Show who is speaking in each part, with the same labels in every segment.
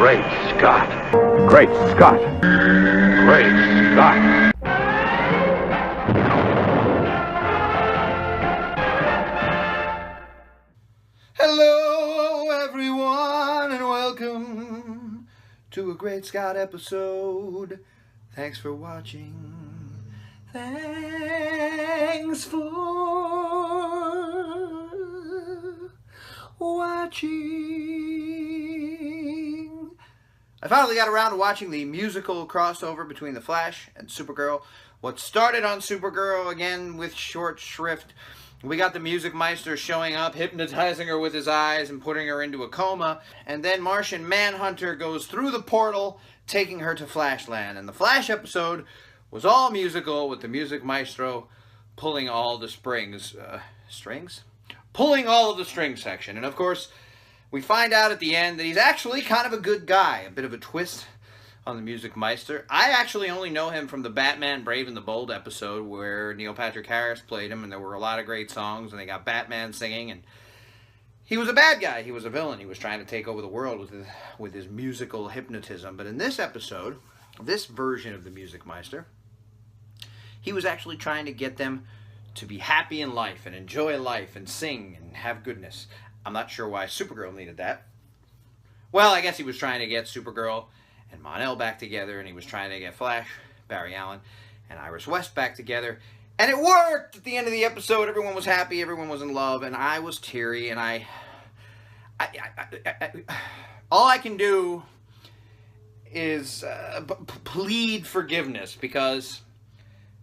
Speaker 1: Great Scott. Great Scott. Great Scott.
Speaker 2: Hello, everyone, and welcome to a Great Scott episode. Thanks for watching. Thanks for watching. I finally got around to watching the musical crossover between The Flash and Supergirl. What started on Supergirl, again with short shrift, we got the Music Meister showing up, hypnotizing her with his eyes and putting her into a coma. And then Martian Manhunter goes through the portal, taking her to Flashland. And the Flash episode was all musical, with the Music Maestro pulling all the pulling all of the string section. And of course, we find out at the end that he's actually kind of a good guy. A bit of a twist on the Music Meister. I actually only know him from the Batman Brave and the Bold episode where Neil Patrick Harris played him, and there were a lot of great songs, and they got Batman singing, and he was a bad guy. He was a villain. He was trying to take over the world with his musical hypnotism. But in this episode, this version of the Music Meister, he was actually trying to get them to be happy in life and enjoy life and sing and have goodness. I'm not sure why Supergirl needed that. Well, I guess he was trying to get Supergirl and Mon-El back together, and he was trying to get Flash, Barry Allen, and Iris West back together. And it worked! At the end of the episode, everyone was happy, everyone was in love, and I was teary, and all I can do is plead forgiveness, because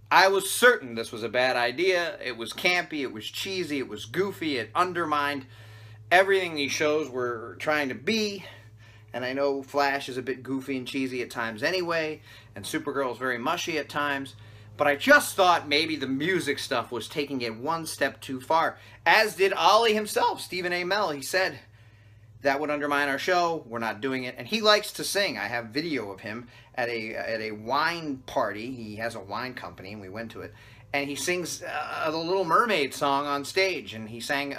Speaker 2: I was certain this was a bad idea. It was campy, it was cheesy, it was goofy, it undermined everything these shows were trying to be. And I know Flash is a bit goofy and cheesy at times anyway, and Supergirl is very mushy at times, but I just thought maybe the music stuff was taking it one step too far, as did Ollie himself, Stephen Amell. He said, that would undermine our show, we're not doing it, and he likes to sing. I have video of him at a wine party. He has a wine company, and we went to it, and he sings the Little Mermaid song on stage, and he sang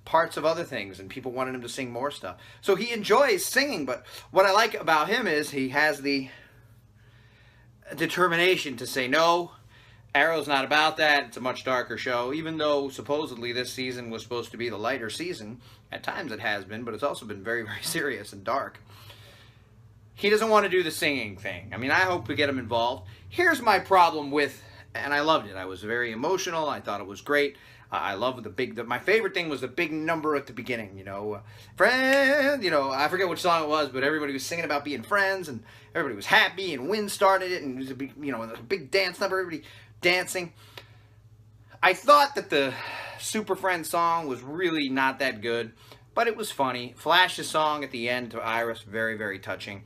Speaker 2: parts of other things, and people wanted him to sing more stuff. So he enjoys singing, but what I like about him is he has the determination to say, no, Arrow's not about that, it's a much darker show, even though supposedly this season was supposed to be the lighter season. At times it has been, but it's also been very, very serious and dark. He doesn't want to do the singing thing. I mean, I hope we get him involved. Here's my problem with, and I loved it, I was very emotional, I thought it was great. I love my favorite thing was the big number at the beginning, friend, I forget which song it was, but everybody was singing about being friends, and everybody was happy, and Wynn started it, and it was a big dance number, everybody dancing. I thought that the Superfriends song was really not that good, but it was funny. Flash's song at the end to Iris, very, very touching.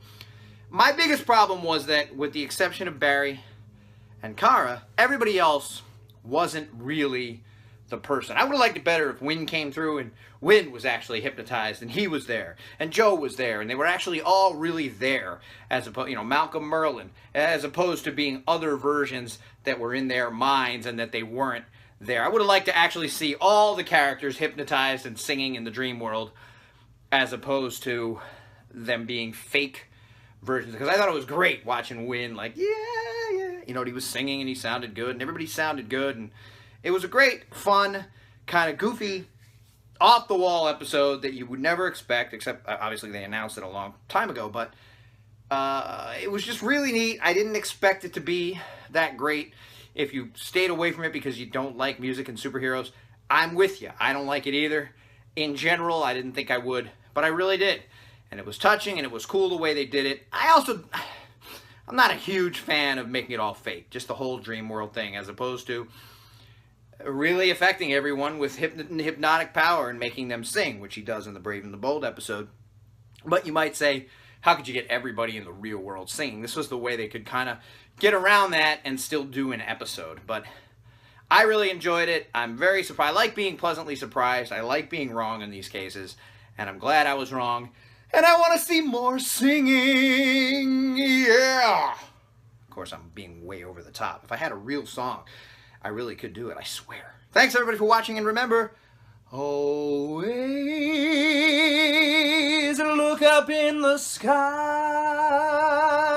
Speaker 2: My biggest problem was that, with the exception of Barry and Kara, everybody else wasn't really the person. I would have liked it better if Wynn came through and Wynn was actually hypnotized and he was there and Joe was there and they were actually all really there, as opposed, Malcolm Merlin, as opposed to being other versions that were in their minds and that they weren't there. I would have liked to actually see all the characters hypnotized and singing in the dream world, as opposed to them being fake versions, because I thought it was great watching Wynn, like, yeah, he was singing and he sounded good and everybody sounded good, and it was a great, fun, kind of goofy, off-the-wall episode that you would never expect, except, obviously, they announced it a long time ago, but it was just really neat. I didn't expect it to be that great. If you stayed away from it because you don't like music and superheroes, I'm with you. I don't like it either. In general, I didn't think I would, but I really did. And it was touching, and it was cool the way they did it. I'm not a huge fan of making it all fake, just the whole dream world thing, as opposed to really affecting everyone with hypnotic power and making them sing, which he does in the Brave and the Bold episode. But you might say, how could you get everybody in the real world singing? This was the way they could kind of get around that and still do an episode. But I really enjoyed it. I'm very surprised. I like being pleasantly surprised. I like being wrong in these cases. And I'm glad I was wrong. And I want to see more singing. Yeah! Of course, I'm being way over the top. If I had a real song, I really could do it, I swear. Thanks, everybody, for watching, and remember, Always look up in the sky.